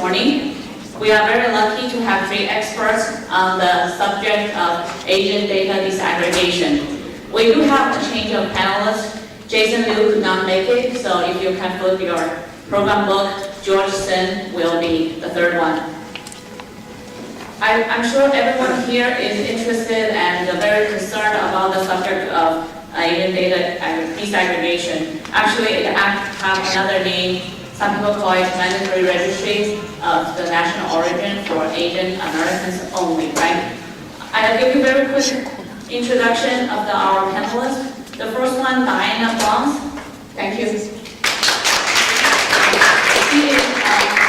morning. We are very lucky to have 3 experts on the subject of Asian data disaggregation. We do have a change of panelists. Jason Liu could not make it, so if you can flip your program book, George Sun will be the 3rd one. I'm sure everyone here is interested and very concerned about the subject of Asian data disaggregation. Actually, it has another name. Some people call it mandatory registry of the national origin for Asian Americans only, right? I'll give you a very quick introduction of our panelists. The first one, Diana Bronze. Thank you. She is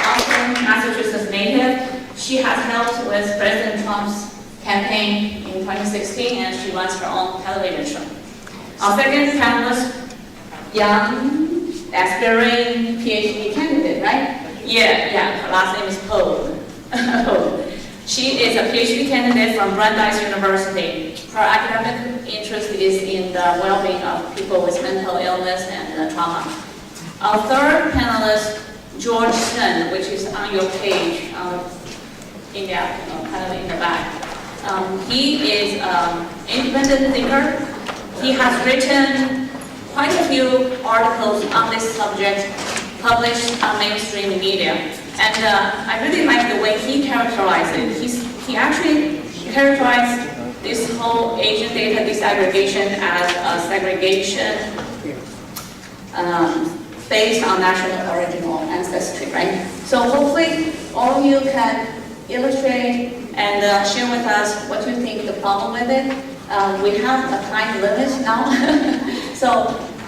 Boston, Massachusetts native. She has helped with President Trump's campaign in 2016, and she runs her own television show. Our second panelist, young, aspiring PhD candidate, right? Yeah, her last name is Poe. She is a PhD candidate from Brandeis University. Her academic interest is in the well-being of people with mental illness and trauma. Our third panelist, George Sun, which is on your page, kind of in the back. He is an independent thinker. He has written quite a few articles on this subject published on mainstream media. And I really like the way he characterized it. He actually characterized this whole Asian data disaggregation as a segregation based on national origin or ancestry, right? So hopefully all of you can illustrate and share with us what you think the problem with it. We have a time limit now, so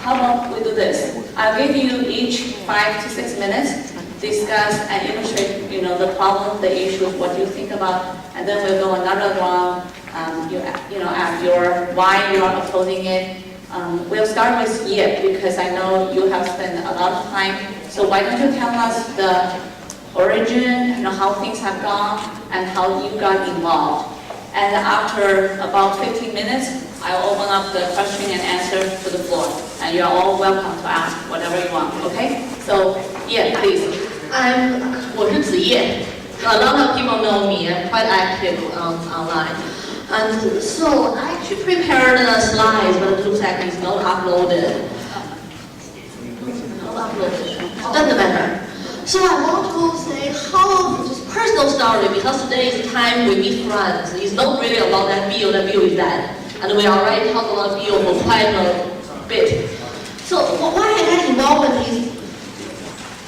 how about we do this? I'll give you each 5 to 6 minutes, discuss and illustrate, the problem, the issues, what you think about, and then we'll go another round. Ask why you are opposing it. We'll start with Yip because I know you have spent a lot of time. So why don't you tell us the origin, how things have gone, and how you got involved. And after about 15 minutes, I'll open up the question and answer to the floor. And you're all welcome to ask whatever you want, okay? So, yeah, please. 我是子叶. A lot of people know me. I'm quite active online. And so I actually prepared the slides, but it looks like it's not uploaded. Doesn't matter. So I want to say how personal story, because today is the time we meet friends. It's not really about that bill is that. And we already talked about bill for quite a bit. So why I got involved is,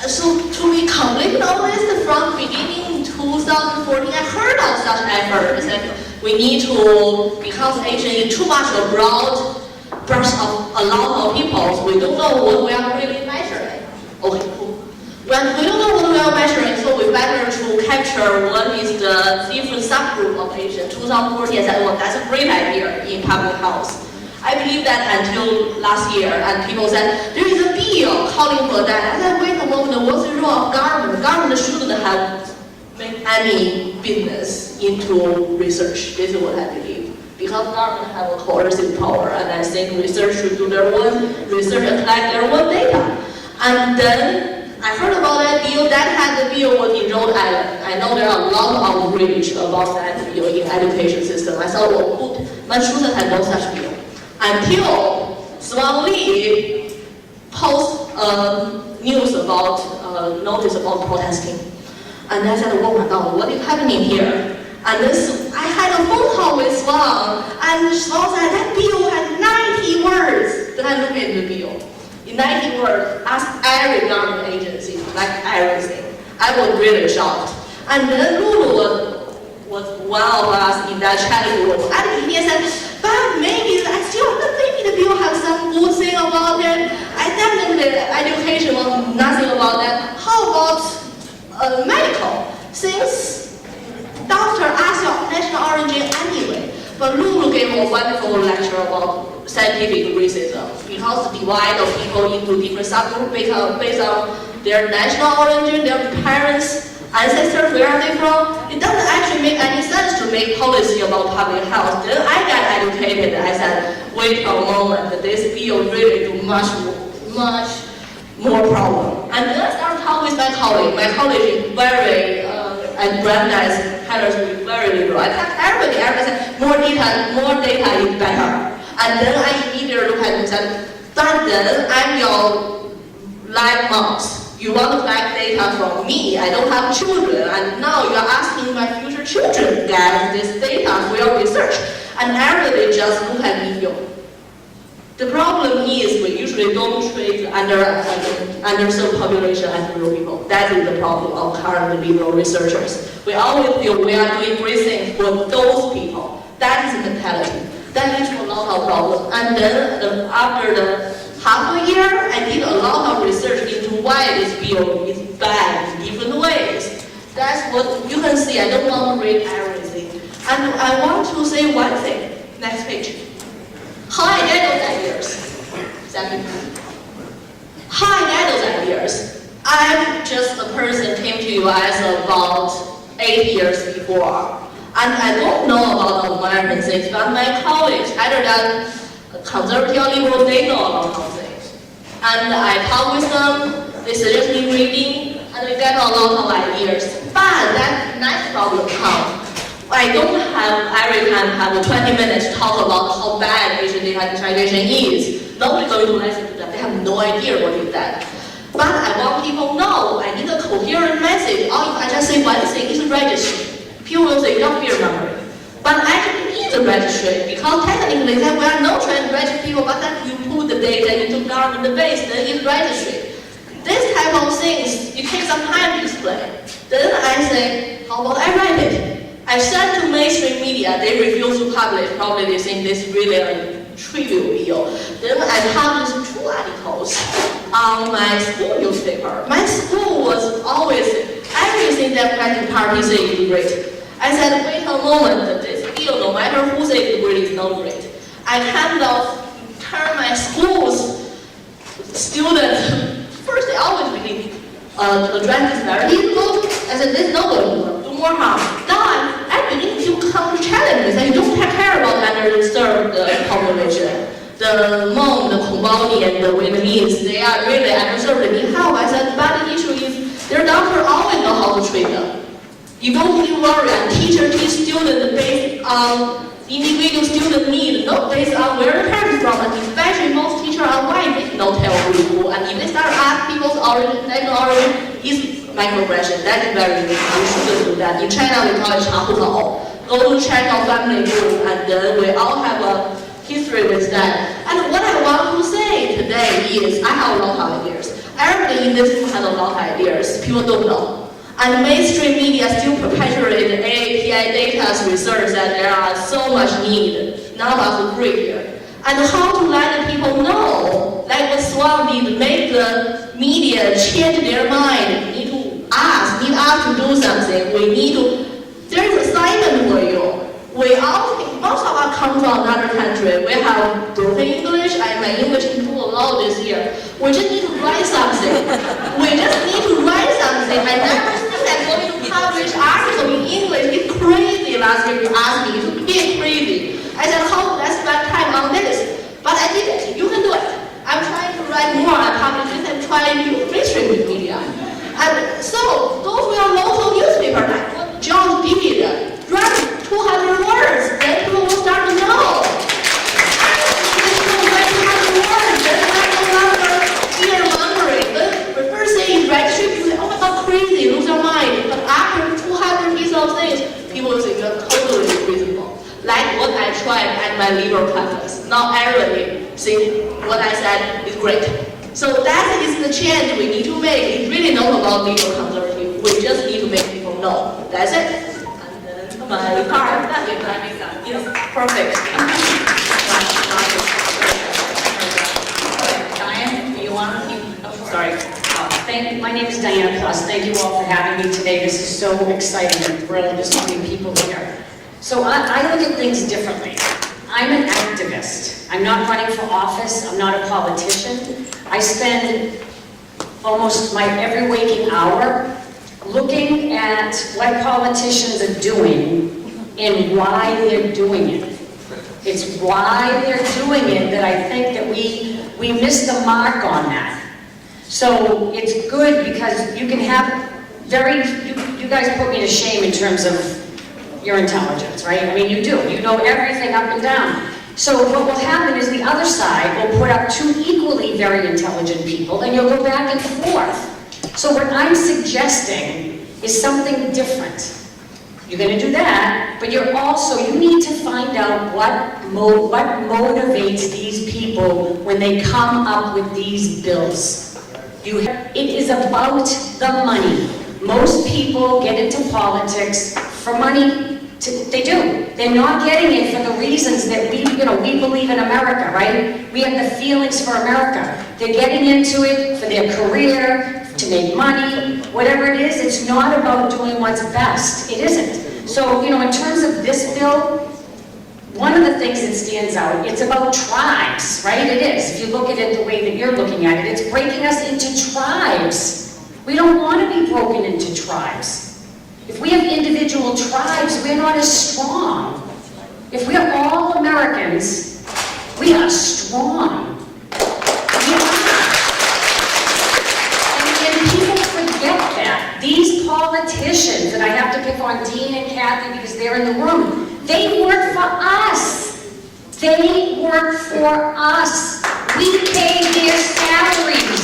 so to be completely honest, from beginning 2014, I heard of such efforts that we need to, because Asian is too much a broad brush of a lot of people, so we don't know what we are really measuring. Okay, cool. When we don't know what we are measuring, so we better to capture what is the different subgroup of Asian. 2014, I said, well, that's a great idea in public health. I believe that until last year, and people said, there is a bill calling for that. I said, wait a moment, what's the role of government? Government shouldn't have made any business into research. This is what I believe. Because government have a coercive power, and I think research should do their own research and collect their own data. And then I heard about that bill. That had the bill was in Rhode Island. I know there are a lot of outrage about that bill in education system. I thought, well, good. Massachusetts had no such bill. Until Swan Lee post news about, notice about protesting. And I said, oh my God, what is happening here? And this, I had a phone call with Swan, and Swan said that bill had 90 words. Then I looked at the bill. In 90 words, ask every government agency, like everything. I was really shocked. And then Lulu was one of us in that chat group. And he said, but maybe the bill has some good thing about it. I definitely, education was nothing about that. How about medical? Since doctor asks your national origin anyway. But Lulu gave a wonderful lecture about scientific racism, because the divide of people into different subgroups based on their national origin, their parents, ancestors, where are they from? It doesn't actually make any sense to make policy about public health. Then I got educated. I said, wait a moment, this bill really do much more problem. And then I started talking with my colleague. My colleague is very, and Brandeis, Heather's very liberal. I tell everybody said, more data is better. And then I immediately look at him and said, then I'm your live mouse. You want to collect data from me. I don't have children. And now you're asking my future children to get this data for your research. And everybody just look at me. The problem is we usually don't treat underserved population as real people. That is the problem of current liberal researchers. We always feel we are doing great things for those people. That is the mentality. That leads to a lot of problems. And then after the half a year, I did a lot of research into why this bill is bad in different ways. That's what you can see. I don't want to read everything. And I want to say one thing. Next page. How I get those ideas? How I get those ideas? I'm just a person came to US about 8 years before. And I don't know about American things, but my colleagues, either than conservative or liberal, they know a lot of things. And I talk with them, they suggest me reading, and we get a lot of ideas. But that next problem comes. I don't have every time have 20 minutes to talk about how bad Asian data disaggregation is. Nobody going to listen to that. They have no idea what is that. But I want people to know I need a coherent message. Or if I just say one thing, it's a registry. People will say, don't be remembering. But actually need a registry because technically that we are not trying to register people, but that you put the data into government base, then it's registry. This type of things, it takes some time to explain. Then I say, how about I write it? I sent to mainstream media, they refuse to publish, probably they think this is really a trivial bill. Then I published 2 articles on my school newspaper. My school was always, everything Democratic Party says is great. I said, wait a moment, this bill, no matter who says it's great, is not great. I kind of turn my school's students, first they always believe to address this narrative. I said, this is not going to work, do more harm. Now I begin to come to challenges and you don't care about underserved population. The Hmong, the Kongbaoni, and the Vietnamese, they are really underserved and need help. I said, but the issue is their doctor always know how to treat them. You don't need to worry, and teacher teach students based on individual student need, not based on where the parents from, and especially most teachers are white, they don't tell who, and if they start asking people's origin, national origin, is microaggression. That is very easy. You shouldn't do that. In China, we call it 查户口. Go to check our family group, and then we all have a history with that. And what I want to say today is, I have a lot of ideas. Everybody in this room has a lot of ideas. People don't know. And mainstream media still perpetuate the AAPI data research that there are so much need. None of us agree here. And how to let the people know, like what Swan did, make the media change their mind. Need to ask, need us to do something. We need to, there is assignment for you. We all, most of us come from another country. We have broken English, and my English improved a lot this year. We just need to write something. We just need to write something. I never think I'm going to publish article in English. It's crazy last year you asked me. It's being crazy. I said, how let's spend time on this? But I did it. You can do it. I'm trying to write more and publish this and trying to mainstream with media. And so, those were local newspapers, like what John did. Write 200 words, then people will start to know. The first thing is registry, people say, oh my god, crazy, lose your mind. But after 200 pieces of things, people will say you're totally reasonable. Like what I tried at my liberal practice. Now everybody see what I said is great. So that is the change we need to make. It's really not about liberal conservative. We just need to make people know. That's it. And then my card. Yes, perfect. Diane, do you want to keep? Sorry. My name is Diana Plus. Thank you all for having me today. This is so exciting and thrilled to see many people here. So I look at things differently. I'm an activist. I'm not running for office. I'm not a politician. I spend almost my every waking hour looking at what politicians are doing and why they're doing it. It's why they're doing it that I think that we miss the mark on that. So it's good because you can have you guys put me to shame in terms of your intelligence, right? I mean, you do. You know everything up and down. So what will happen is the other side will put up two equally very intelligent people, and you'll go back and forth. So what I'm suggesting is something different. You're going to do that, but you need to find out what motivates these people when they come up with these bills. It is about the money. Most people get into politics for money. They do. They're not getting it for the reasons that we believe in America, right? We have the feelings for America. They're getting into it for their career, to make money, whatever it is. It's not about doing what's best. It isn't. So, in terms of this bill, one of the things that stands out, it's about tribes, right? It is. If you look at it the way that you're looking at it, it's breaking us into tribes. We don't want to be broken into tribes. If we have individual tribes, we're not as strong. If we are all Americans, we are strong. We are. And people forget that. These politicians, and I have to pick on Dean and Kathy because they're in the room, they work for us. They work for us. We pay their salaries.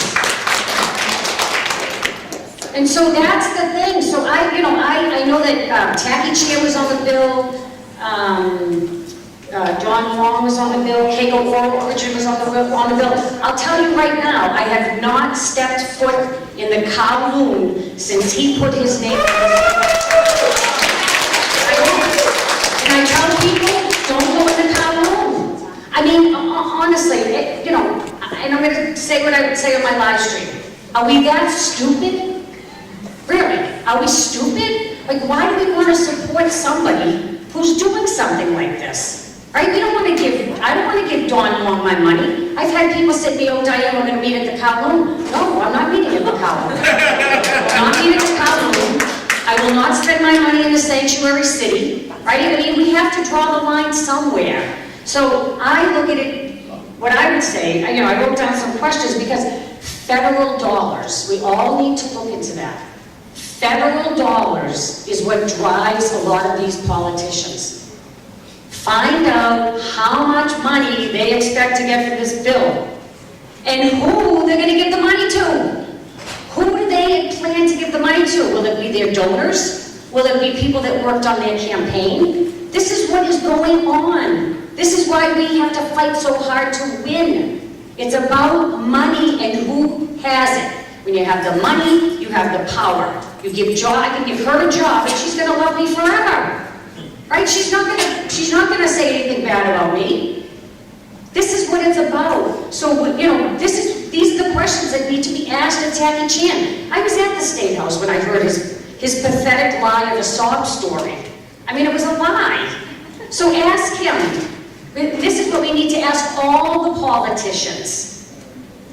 And so that's the thing. So I know that Tacky Chair was on the bill, John Long was on the bill, Keiko Origin was on the bill. I'll tell you right now, I have not stepped foot in the Kowloon since he put his name on this. And I tell people, don't go in the Kowloon. I mean, honestly, and I'm going to say what I would say on my live stream. Are we that stupid? Really? Are we stupid? Like, why do we want to support somebody who's doing something like this? Right? I don't want to give Dawn Long my money. I've had people say to me, oh, Diane, we're going to meet at the Kowloon. No, I'm not meeting at the Kowloon. I'm not meeting at the Kowloon. I will not spend my money in a sanctuary city. Right? I mean, we have to draw the line somewhere. So I look at it, what I would say, I wrote down some questions because federal dollars, we all need to look into that. Federal dollars is what drives a lot of these politicians. Find out how much money they expect to get from this bill and who they're going to give the money to. Who do they plan to give the money to? Will it be their donors? Will it be people that worked on their campaign? This is what is going on. This is why we have to fight so hard to win. It's about money and who has it. When you have the money, you have the power. You give I can give her a job, and she's going to love me forever, right? She's not going to say anything bad about me. This is what it's about. So these are the questions that need to be asked of Tacky Chan. I was at the State House when I heard his pathetic lie of a sob story. I mean, it was a lie. So ask him. This is what we need to ask all the politicians,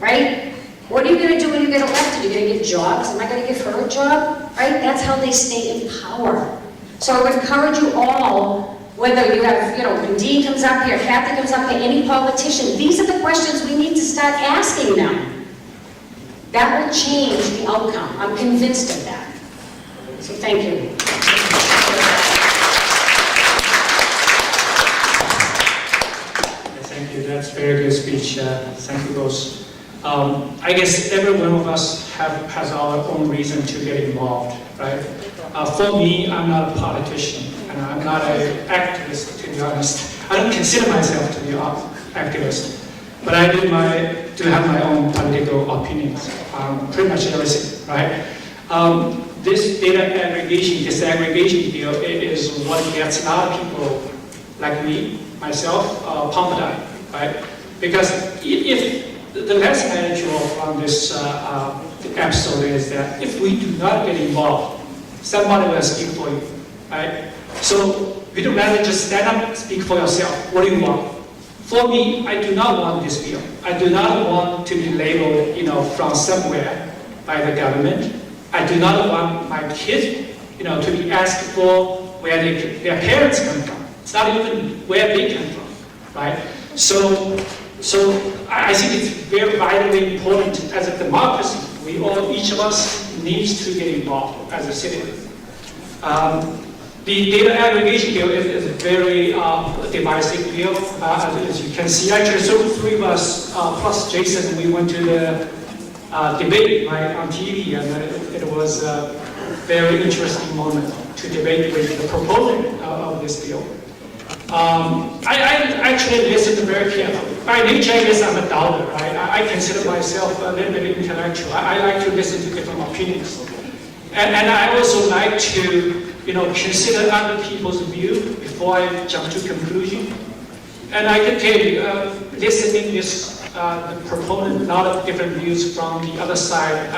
right? What are you going to do when you get elected? You're going to give jobs? Am I going to give her a job? Right? That's how they stay in power. So I would encourage you all, whether you have, when Dean comes up here, Kathy comes up here, any politician, these are the questions we need to start asking them. That will change the outcome. I'm convinced of that. So thank you. Thank you. That's a very good speech. Thank you both. I guess every one of us has our own reason to get involved, right? For me, I'm not a politician, and I'm not an activist, to be honest. I don't consider myself to be an activist, but I do have my own political opinions on pretty much everything, right? This data aggregation, disaggregation deal, it is what gets a lot of people like me, myself, pumped up, right? Because if the lesson I draw from this episode is that if we do not get involved, somebody will speak for you, right? So we'd rather just stand up and speak for yourself. What do you want? For me, I do not want this bill. I do not want to be labeled, from somewhere by the government. I do not want my kids, to be asked for where their parents come from. It's not even where they come from, right? So So I think it's very vitally important as a democracy. We all, each of us, needs to get involved as a citizen. The data aggregation bill is a very divisive bill. As you can see, actually, so three of us plus Jason, we went to the debate right, on TV, and it was a very interesting moment to debate with the proponent of this bill. I actually listened very carefully. By nature, I guess I'm a doubter, right? I consider myself a little bit intellectual. I like to listen to different opinions. And I also like to, consider other people's view before I jump to conclusion. And I can tell you, listening this the proponent, a lot of different views from the other side,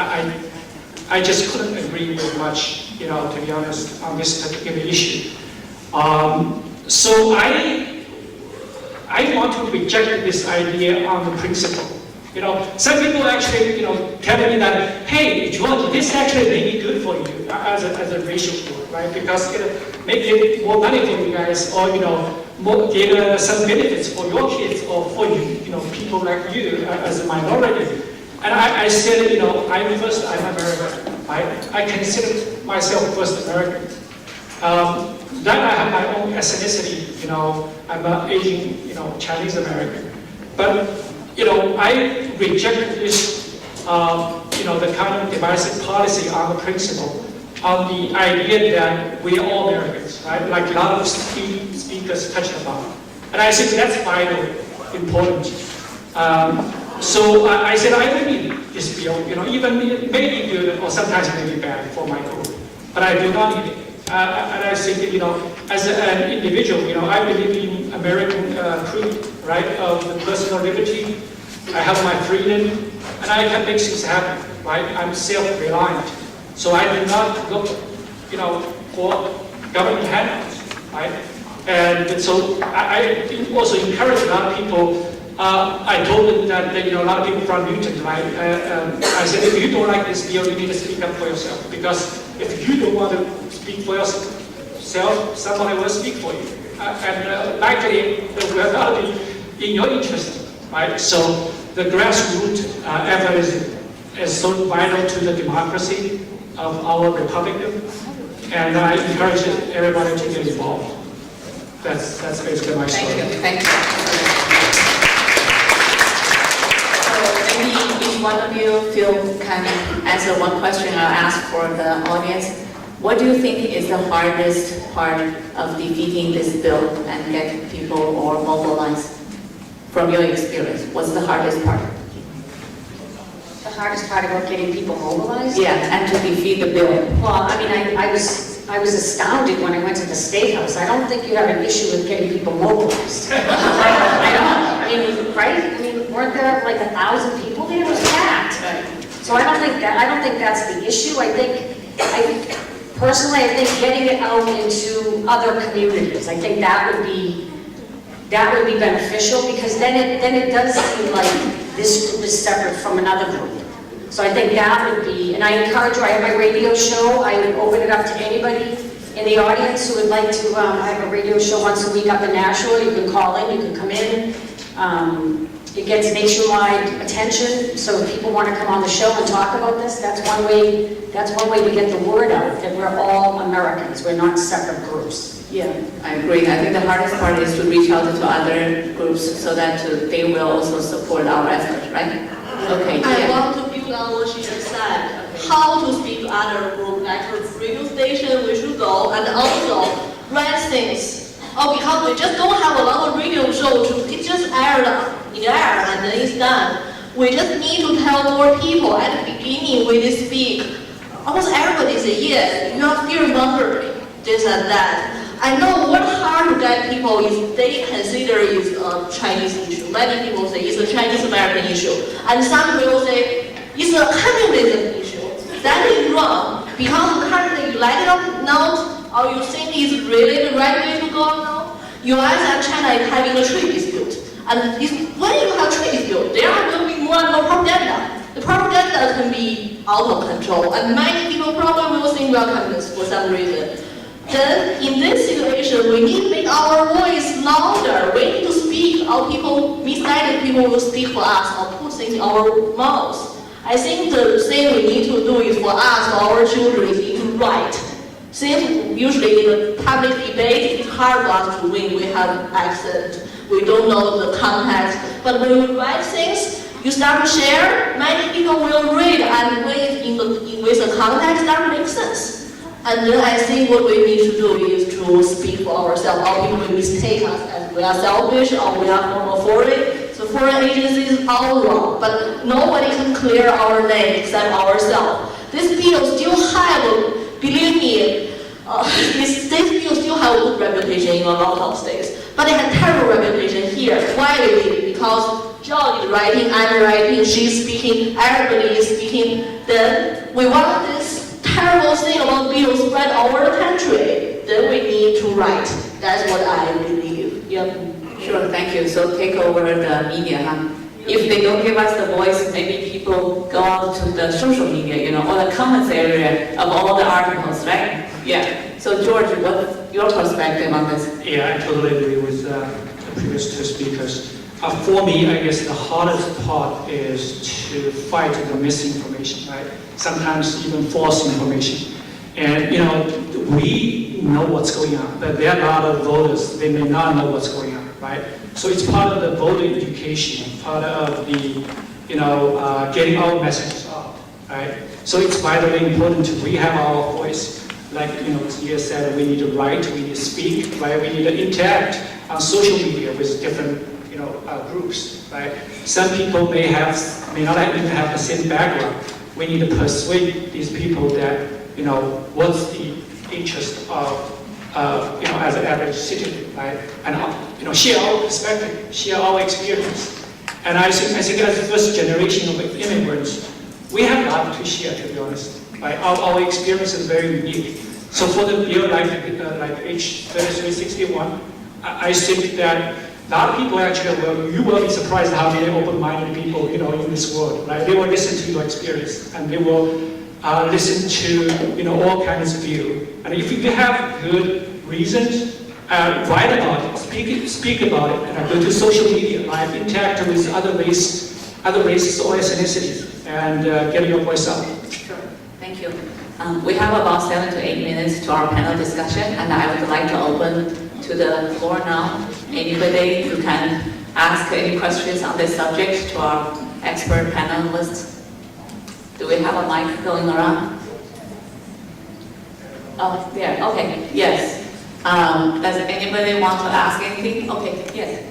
I just couldn't agree with much, to be honest, on this particular issue. So I want to reject this idea on the principle. Some people actually, telling me that, hey, George, this actually may be good for you as a racial group, right? Because it make it more money for you guys, or more get some benefits for your kids or for you, people like you as a minority. And I said, I'm American. I consider myself first American. Then I have my own ethnicity, I'm an Asian, Chinese American. But, I reject this, the kind of divisive policy on the principle, on the idea that we are all Americans, right? Like a lot of speakers touched upon. And I think that's vitally important. So I said I don't need this bill, even it may be good or sometimes it may be bad for my group, but I do not need it. And I think, as an individual, I believe in American creed, right, of the personal liberty. I have my freedom, and I can make things happen, right? I'm self-reliant, so I do not look, for government handouts, right? And so I also encourage a lot of people. I told them that a lot of people from Newton, right? I said, if you don't like this bill, you need to speak up for yourself, because if you don't want to speak for yourself, somebody will speak for you, and likely it will not be in your interest, right? So the grassroots effort is so vital to the democracy of our republic, and I encourage everybody to get involved. That's basically my story. Thank you. So maybe each one of you can answer one question I'll ask for the audience. What do you think is the hardest part of defeating this bill and get people more mobilized? From your experience, what's the hardest part? The hardest part about getting people mobilized? Yeah, and to defeat the bill. Well, I mean, I was astounded when I went to the State House. I don't think you have an issue with getting people mobilized. I don't. I mean, right? I mean, weren't there like 1,000 people there? It was packed. So I don't think that's the issue. Personally, I think getting it out into other communities, I think that would be beneficial, because then it does seem like this group is separate from another group. So I think that would be, and I encourage you, I have my radio show, I would open it up to anybody in the audience who would like to, I have a radio show once a week up in Nashville. You can call in, you can come in. It gets nationwide attention, so if people want to come on the show and talk about this, that's one way to get the word out, that we're all Americans, we're not separate groups. Yeah, I agree. I think the hardest part is to reach out to other groups so that they will also support our effort, right? Okay. I want to build on what she just said. How to speak to other groups, like the radio station we should go, and also write things. Oh, because we just don't have a lot of radio show it just aired in the air and then it's done. We just need to tell more people at the beginning when they speak. Almost everybody say, yes, you are fear mongering, this and that. I know what hard to get people is they consider it's a Chinese issue. Many people say it's a Chinese American issue. And some people say it's a communism issue. That is wrong. Because currently you let it up now, or you think it's really the right way to go now. US and China is having a trade dispute. And when you have trade dispute, there will be more and more propaganda. The propaganda can be out of control. And many people probably will think we are communists for some reason. Then in this situation, we need to make our voice louder. We need to speak. Our people, misguided people will speak for us or put things in our mouths. I think the thing we need to do is for us, for our children, is need to write. Since usually in the public debate, it's hard for us to win. We have accent. We don't know the context. But when we write things, you start to share, many people will read and read with the context that makes sense. And then I think what we need to do is to speak for ourselves. Our people will mistake us as we are selfish or we are from authority. So foreign agencies are all wrong, but nobody can clear our name except ourselves. This bill still have, believe me, this bill still have a good reputation in a lot of states, but it has terrible reputation here. Why we did it? Because John is writing, I'm writing, she's speaking, everybody is speaking. Then we want this terrible thing about bill spread over the country. Then we need to write. That's what I believe. Yep. Sure, thank you. So take over the media, huh? If they don't give us the voice, maybe people go out to the social media, or the comments area of all the articles, right? Yeah. So George, what's your perspective on this? Yeah, I totally agree with the previous two speakers. For me, I guess the hardest part is to fight the misinformation, right? Sometimes even false information. And, we know what's going on, but there are a lot of voters, they may not know what's going on, right? So it's part of the voter education, part of the, getting our messages out, right? So it's vitally important we have our voice. Like, Tia said, we need to write, we need to speak, right? We need to interact on social media with different, groups, right? Some people may not even have the same background. We need to persuade these people that, what's the interest of, as an average citizen, right? And, share our perspective, share our experience. And I think as the first generation of immigrants, we have a lot to share, to be honest. Right? Our experience is very unique. So for the bill like H 3361, I think that a lot of people actually you will be surprised how many open-minded people, in this world, right? They will listen to your experience and they will listen to, all kinds of views. And if you have good reasons, write about it, speak about it, and go to social media, right? Interact with other races or ethnicities, and get your voice out. Sure. Thank you. We have about 7 to 8 minutes to our panel discussion, and I would like to open to the floor now. Anybody who can ask any questions on this subject to our expert panelists. Do we have a mic going around? Oh, yeah, okay, yes. Does anybody want to ask anything? Okay, yes.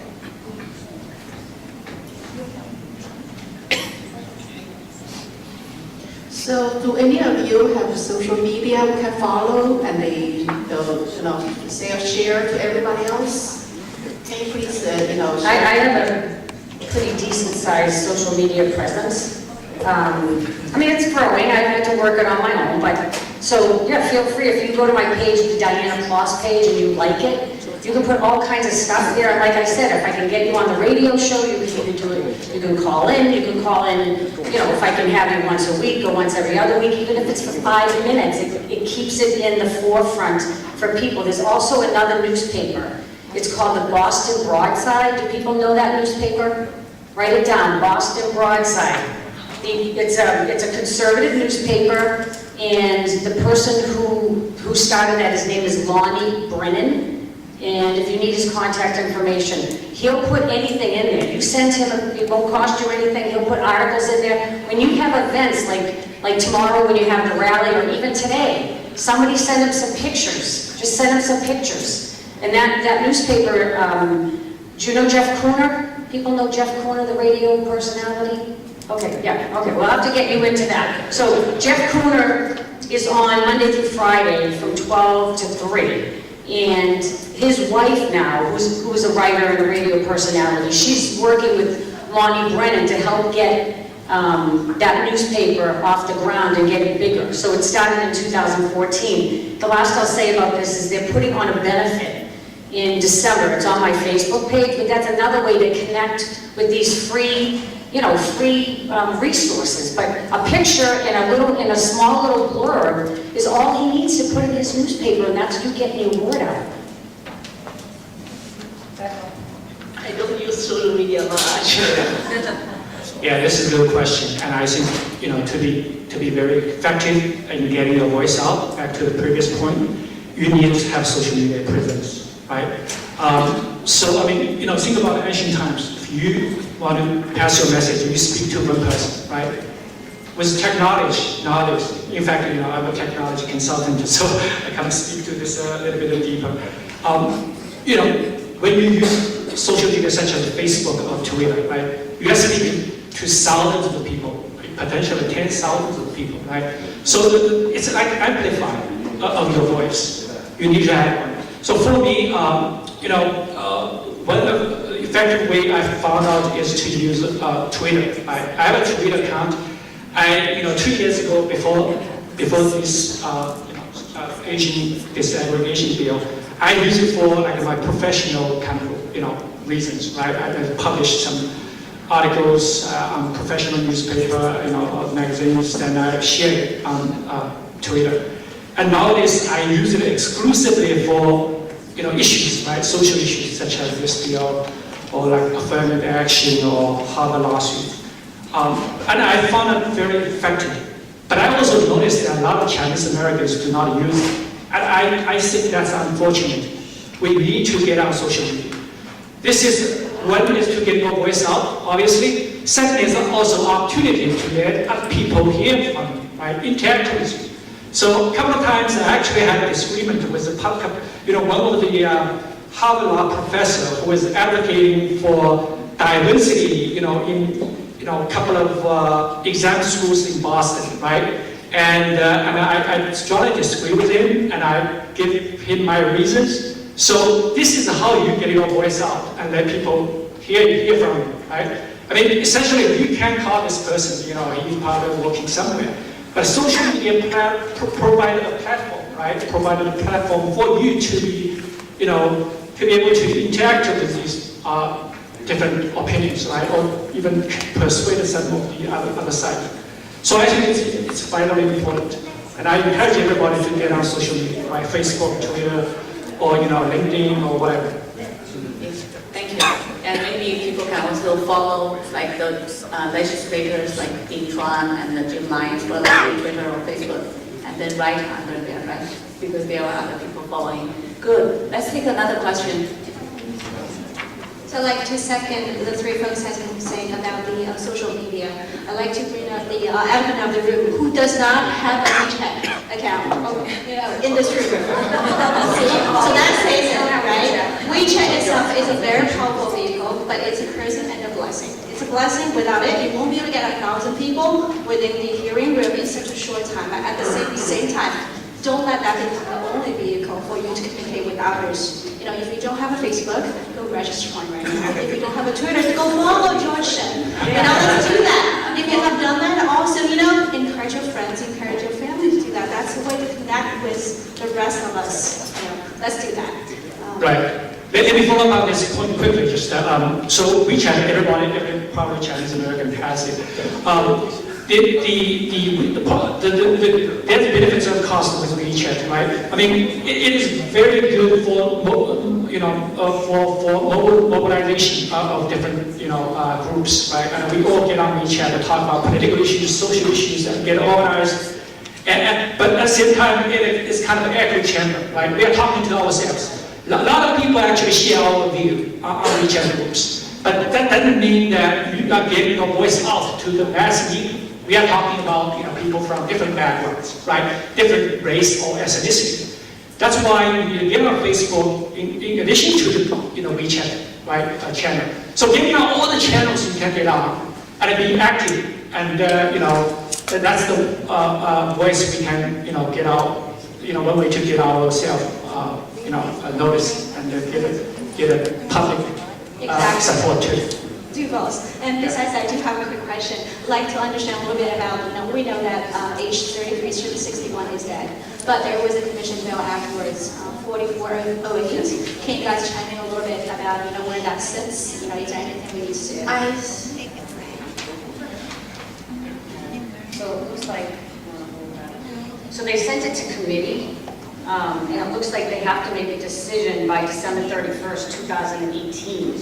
So do any of you have social media we can follow and they, share to everybody else? Can you please, I have a pretty decent sized social media presence. It's growing. I had to work it on my own, but so yeah, feel free. If you go to my page, the Diana Kloss page, and you like it, you can put all kinds of stuff there. And like I said, if I can get you on the radio show, you can do it. You can call in. If I can have you once a week or once every other week, even if it's for 5 minutes, it keeps it in the forefront for people. There's also another newspaper. It's called the Boston Broadside. Do people know that newspaper? Write it down, Boston Broadside. It's a conservative newspaper, and the person who started that, his name is Lonnie Brennan, and if you need his contact information, he'll put anything in there. You send him, it won't cost you anything, he'll put articles in there. When you have events, like tomorrow when you have the rally, or even today, somebody send him some pictures. Just send him some pictures. And that newspaper, do you know Jeff Crooner? People know Jeff Crooner, the radio personality? Okay, yeah, okay, we'll have to get you into that. So Jeff Crooner is on Monday through Friday from 12 to 3. And his wife now, who's a writer and a radio personality, she's working with Lonnie Brennan to help get that newspaper off the ground and get it bigger. So it started in 2014. The last I'll say about this is they're putting on a benefit in December. It's on my Facebook page, but that's another way to connect with these free resources. But a picture picture in a small little blurb is all he needs to put in his newspaper, and that's you getting your word out. I don't use social media much. Yeah, this is a good question, and I think to be very effective in getting your voice out. Back to the previous point, you need to have social media presence, right? So I mean, think about ancient times. If you want to pass your message, you speak to one person, right? With technology nowadays, in fact, I'm a technology consultant, so I kind of speak to this a little bit deeper. When you use social media such as Facebook or Twitter, right? You are speaking to thousands of people, potentially tens of thousands of people, right? So it's like amplifying of your voice. You need to have one. So for me, one effective way I found out is to use Twitter. I have a Twitter account. 2 years ago, before this Asian disaggregation bill, I use it for like my professional kind of reasons, right? I published some articles on professional newspaper, magazines, and I share it on Twitter. And nowadays, I use it exclusively for issues, right? Social issues such as this bill, or like affirmative action or Harvard lawsuit. And I found it very effective. But I also noticed that a lot of Chinese Americans do not use it. And I think that's unfortunate. We need to get on social media. This is one is to get your voice out, obviously. Second is also opportunity to let other people hear from you, right? Interact with you. So a couple of times I actually had a disagreement with one of the Harvard law professor who was advocating for diversity, in a couple of exam schools in Boston, right? And I strongly disagree with him, and I give him my reasons. So this is how you get your voice out and let people hear from you, right? I mean, essentially, you can call this person, he's probably working somewhere. But social media provided a platform, right? Provided a platform for you to be, to be able to interact with these different opinions, right? Or even persuade some of the other side. So I think it's vitally important. And I encourage everybody to get on social media, right? Facebook, Twitter, or LinkedIn or whatever. Thank you. And maybe people can also follow like the legislators like Dean Tran and the Jim Lyons, whether on Twitter or Facebook, and then write under there, right? Because there are other people following. Good. Let's take another question. So I'd like to second the three folks has been saying about the social media. I'd like to bring up the elephant of the room who does not have a WeChat account, in this room. So that says it, right? WeChat itself is a very powerful vehicle, but it's a curse and a blessing. It's a blessing. Without it, you won't be able to get 1,000 people within the hearing room in such a short time. But at the same time, don't let that become the only vehicle for you to communicate with others. If you don't have a Facebook, go register one right now. If you don't have a Twitter, go follow George Shen. Let's do that. If you have done that, also, encourage your friends, encourage your family to do that. That's the way to connect with the rest of us. Let's do that. Right. Let me follow up on this point quickly. Just so WeChat, every probably Chinese American has it. The benefits and costs with WeChat, right? I mean, it is very good for mobilization of different groups, right? And we all get on WeChat to talk about political issues, social issues, and get organized. But at the same time, it's kind of an echo chamber, right? We are talking to ourselves. A lot of people actually share our view on WeChat groups, but that doesn't mean that you are getting your voice out to the mass media. We are talking about people from different backgrounds, right? Different race or ethnicity. That's why you get on Facebook in addition to the WeChat, right, channel. So getting on all the channels you can get on and be active, and that's the voice we can get out. One way to get ourselves noticed and get a public support too. Do both. And besides, I do have a quick question. I'd like to understand a little bit about, we know that age 33 through 61 is dead, but there was a commission bill afterwards, 4408. Can you guys chime in a little bit about, where that sits? Is there anything we need to do? I think So it looks like, so they sent it to committee, and it looks like they have to make a decision by December 31st, 2018.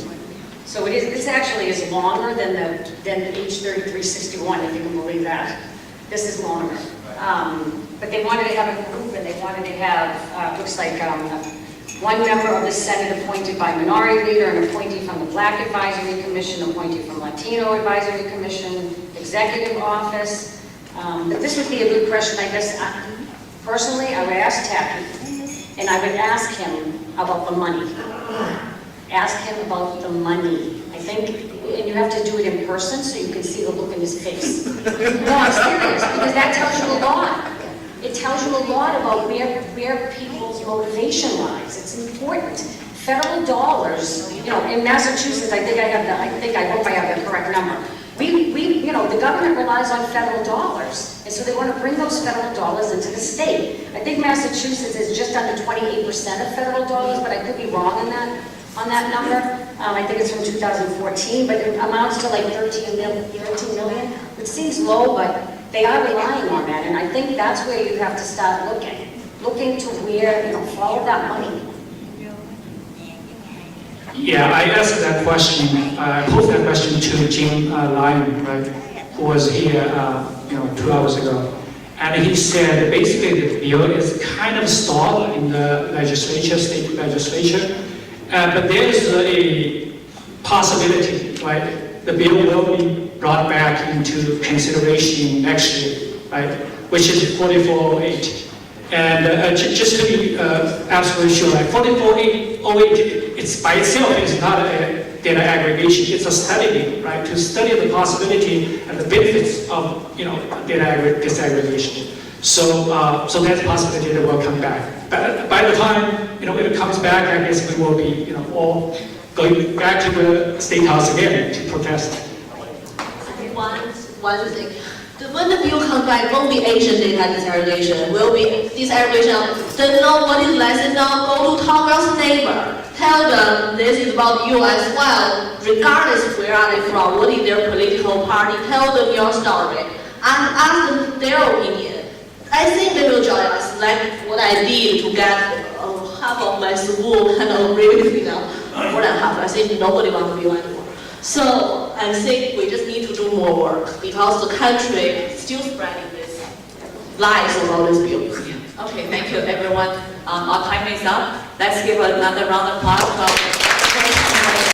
So it is, this actually is longer than the H3361, if you can believe that. This is longer. But they wanted to have a group, and they wanted to have, looks like, one member of the Senate appointed by minority leader, an appointee from the Black Advisory Commission, appointee from Latino Advisory Commission, executive office. But this would be a good question, I guess. Personally, I would ask Tappy, and I would ask him about the money. Ask him about the money. I think, and you have to do it in person so you can see the look in his face. No, I'm serious, because that tells you a lot. It tells you a lot about where people's motivation lies. It's important. Federal dollars, you know, in Massachusetts, I hope I have the correct number. You know, the government relies on federal dollars, and so they want to bring those federal dollars into the state. I think Massachusetts is just under 28% of federal dollars, but I could be wrong on that number. I think it's from 2014, but it amounts to like 13 million, which seems low, but they are relying on that, and I think that's where you have to start looking to where, you know, follow that money. Yeah, I asked that question, I posed that question to Jim Lyon, right, who was here, 2 hours ago. And he said basically the bill is kind of stalled in the legislature, state legislature, but there is a possibility, right, the bill will be brought back into consideration next year, right, which is 4408. And just to be absolutely sure, like 4408, it's by itself is not a data aggregation, it's a study bill, right, to study the possibility and the benefits of, data disaggregation. So that's a possibility that will come back. But by the time, it comes back, I guess we will be, all going back to the State House again to protest. One thing. When the bill comes back, it won't be Asian data disaggregation. It will be disaggregation of don't know what is lesson now, go to talk to neighbor. Tell them this is about you as well, regardless where are they from, what is their political party, tell them your story. And ask them their opinion. I think they will join us, like what I did to get half of my school kind of agree with me now. More than half, I think nobody wants to be one anymore. So I think we just need to do more work because the country is still spreading this lies about this bill. Okay, thank you everyone. Our time is up. Let's give another round of applause to our